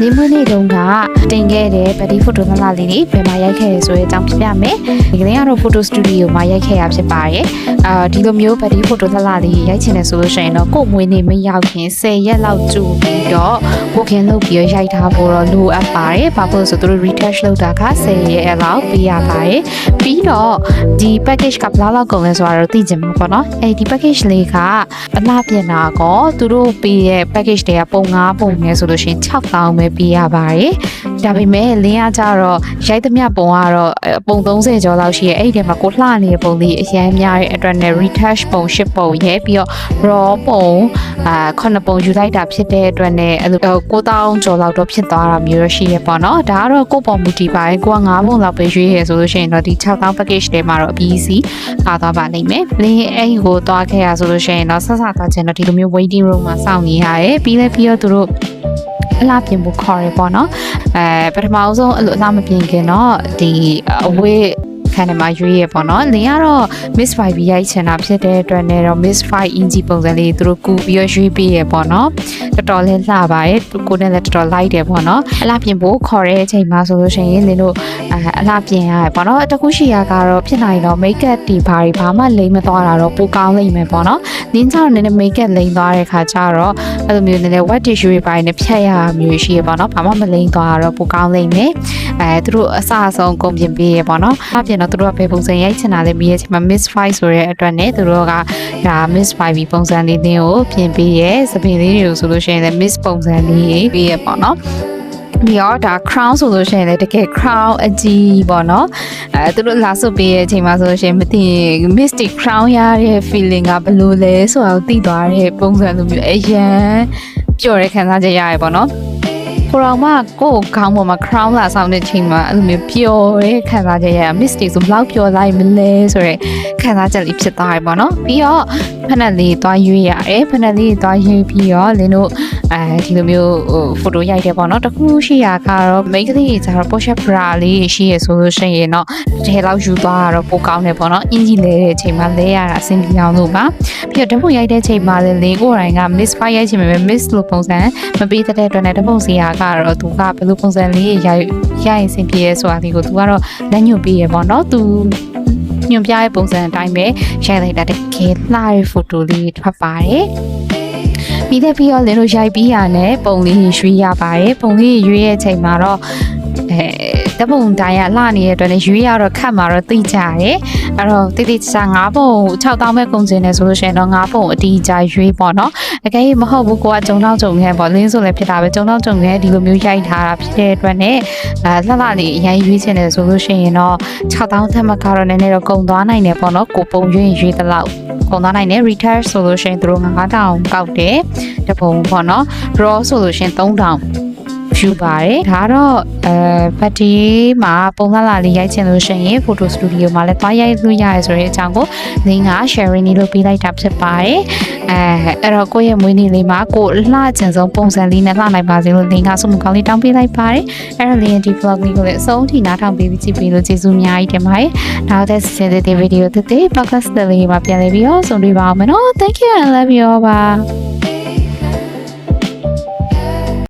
နေမွေးနေ့တုန်းကတင်ခဲ့တဲ့ဗဒီဖိုတိုသလားလေးတွေဘယ်မှာရိုက်ခဲ့ရဆိုတဲ့အကြောင်းပြပြမယ်ဒီကနေ့ကတော့ photo studio မှာရိုက်ခဲ့ရဖြစ်ပါတယ်ဒီလိုမျိုးဗဒီဖိုတိုသလားလေးရိုက်ချင်တယ်ဆိုလို့ရှိရင်တော့ကို့မွေးနေ့မရောက်ခင်10ရက်လောက်ကြိုပြီးတော့ကိုခင်လုပ်ပြီးရိုက်ထားဖို့တော့လိုအပ်ပါတယ်ဘာလို့ဆိုသူတို့ retouch လုပ်တာက10ရက်လောက်ပေးရပါတယ်ပြီးတော့ဒီ package ကဘယ်လောက်ကုန်လဲဆိုတာတော့သိချင်မှာပေါ့နော်ဒီ package လေးကအလှပြင်တာကောသူတို့ပေးတဲ့ package တွေကပုံ9ပုံနဲ့ဆိုလို့ရှိရင်6000ပဲပေးရပါတယ်ဒါပေမဲ့လင်းရကြတော့ရိုက်သမျှပုံကတော့ပုံ30ကျော်လောက်ရှိရဲ့အဲ့ဒီထဲမှာကိုလှနေတဲ့ပုံလေးအရင်များရဲ့အတွက်နဲ့ retouch ပုံ10ပုံရဲ့ပြီးတော့ raw ပုံ9ပုံယူလိုက်တာဖြစ်တဲ့အတွက်နဲ့အဲ့လို9000ကျော်လောက်တော့ဖြစ်သွားတာမျိုးရှိရပေါ့နော်ဒါကတော့ကိုပုံမူတည်ပါတယ်ကိုက9ပုံလောက်ပဲရွေးရဆိုလို့ရှိရင်တော့ဒီ6000 package ထဲမှာတော့အပြီးစီပါသွားပါလိမ့်မယ်လင်းအဲ့ဒီကိုသွားခဲ့ရဆိုလို့ရှိရင်တော့ဆက်သွားချင်တော့ဒီလိုမျိုး waiting room မှာစောင့်နေရတယ်ပြီးတော့သူတို့အလားပြင်ဖို့ခေါ်ရပေါ့နော်ပထမဆုံးအဲ့လိုအလားမပြင်ခင်တော့ဒီအဝေးခန်းထဲမှာရွေးရပေါ့နော်လင်းကတော့ Miss 5 ရိုက်ချင်တာဖြစ်တဲ့အတွက်နဲ့တော့ Miss 5 EG ပုံစံလေးသူတို့ကူပြီးရွေးပေးရပေါ့နော်တော်တော်လေးလှပါတယ်ကိုနဲ့လည်းတော်တော်လိုက်တယ်ပေါ့နော်အလားပြင်ဖို့ခေါ်တဲ့အချိန်မှာဆိုလို့ရှိရင်လင်းတို့အလားပြင်ရပေါ့နော်တခုရှိရကတော့ဖြစ်နိုင်တော့ makeup ဒီဘာမှလိမ့်မသွားတာတော့ပိုကောင်းလိမ့်မယ်ပေါ့နော်လင်းကျတော့နည်းနည်း makeup လိမ့်သွားတဲ့ခါကျတော့အဲ့လိုမျိုးနည်းနည်း wet tissue တွေပိုင်းနဲ့ဖြတ်ရမျိုးရှိရပေါ့နော်ဘာမှမလိမ့်သွားတော့ပိုကောင်းလိမ့်မယ်သူတို့အစအဆုံးကုန်ပြင်ပေးရပေါ့နော်အပြင်တော့သူတို့ကဘယ်ပုံစံရိုက်ချင်တာလဲမေးရချင်မှာ Miss 5ဆိုတဲ့အတွက်နဲ့သူတို့ကဒါ Miss 5ပုံစံလေးတင်းကိုပြင်ပေးရစပင်လေးတွေကိုဆိုလို့ရှိရင်လည်း Miss ပုံစံလေးပေးရပေါ့နော်ဒီတော့ဒါ crown ဆိုလို့ရှိရင်လည်းတကယ် crown အကြီးပေါ့နော်သူတို့လာဆုပ်ပေးတဲ့အချိန်မှာဆိုလို့ရှိရင်မသိ mystic crown ရတဲ့ feeling ကဘယ်လိုလဲဆိုတာကိုသိသွားတဲ့ပုံစံလိုမျိုးအရန်ပျော်တဲ့ခံစားချက်ရရပေါ့နော်ကိုရောင်မကိုခေါင်းပေါ်မှာ crown လာဆောင်တဲ့ချိန်မှာအဲ့လိုမျိုးပျော်တဲ့ခံစားချက်ရ mystic ဆိုဘလောက်ပျော်လိုက်မလဲဆိုတဲ့ခံစားချက်လေးဖြစ်သွားတယ်ပေါ့နော်ပြီးတော့ဖက်နက်လေးသွားရွေးရတယ်ဖက်နက်လေးသွားရွေးပြီးတော့လင်းတို့ဒီလိုမျိုးဖိုတိုရိုက်တယ်ပေါ့နော်တခုရှိရကတော့မိန်းကလေးကျတော့ push up bra လေးရှိရဆိုလို့ရှိရင်တော့တဲလောက်ယူသွားတာတော့ပိုကောင်းတယ်ပေါ့နော်အင်ကြီးလဲတဲ့အချိန်မှာလဲရတာအဆင်ပြေအောင်လို့ပါပြီးတော့ဓာတ်ပုံရိုက်တဲ့ချိန်မှာလည်းလေးကိုယ်တိုင်က miss 5ရိုက်ချင်ပေမဲ့ miss လို့ပုံစံမပေးတဲ့အတွက်နဲ့ဓာတ်ပုံစီယာကတော့သူကဘယ်လိုပုံစံလေးရိုက်ရင်အဆင်ပြေရဲဆိုတာဒီကိုသူကတော့လက်ညှို့ပေးရပေါ့နော်သူညွန်ပြရဲ့ပုံစံအတိုင်းပဲရိုက်လိုက်တာတကယ်လှတဲ့ဖိုတိုလေးထွက်ပါတယ်ပြီးတော့လင်းတို့ရိုက်ပြီးရနဲ့ပုံလေးရွှေ့ရပါတယ်ပုံလေးရွေးရဲ့အချိန်မှာတော့တပုံတိုင်းကလှနေတဲ့အတွက်လည်းရွေးရတော့ခတ်မှာတော့သိကြတယ်အဲ့တော့တိတိကျကျ9ပုံ6000ပဲကုန်ကျင်တယ်ဆိုလို့ရှိရင်တော့9ပုံအတီးကြရွေးပေါ့နော်တကယ်မဟုတ်ဘူးကိုကဂျုံနောက်ဂျုံခဲပေါ့လင်းဆိုလည်းဖြစ်တာပဲဂျုံနောက်ဂျုံခဲဒီလိုမျိုးရိုက်ထားတာဖြစ်တဲ့အတွက်နဲ့လှလှလေးအရင်ရွေးချင်တယ်ဆိုလို့ရှိရင်တော့6000ထက်မကတော့နည်းနည်းတော့ကုန်သွားနိုင်တယ်ပေါ့နော်ကိုပုံရွေးရွေးသလောက်ကုန်သွားနိုင်တယ် retouch ဆိုလို့ရှိရင်သူတို့9000ကောက်တယ်တပုံပေါ့နော် raw ဆိုလို့ရှိရင်3000ဖြူပါတယ်ဒါတော့ဘတ်တီမှာပုံလှလာလေးရိုက်ချင်လို့ရှိရင် photo studio မှာလည်းသွားရိုက်လို့ရတယ်ဆိုတဲ့အကြောင်းကိုလင်းက sharing လေးလုပ်ပေးလိုက်တာဖြစ်ပါတယ်အဲ့တော့ကိုယ့်ရဲ့မွေးနေ့လေးမှာကိုလှချင်ဆုံးပုံစံလေးနဲ့လှနိုင်ပါစေလို့လင်းကဆုမကောင်းလေးတောင်းပေးလိုက်ပါတယ်အဲ့တော့လင်းရဲ့ဒီ vlog လေးကိုလည်းအဆုံးထိနားထောင်ပေးပြီးကြည့်ပေးလို့ကျေးဇူးအများကြီးတင်ပါတယ်နောက်တဲ့ဆက်တဲ့ဗီဒီယိုတစ် podcast လေးမှာပြန်လည်ပြီးတော့ဆုံတွေ့ပါအောင်မယ်နော် thank you and love you all bye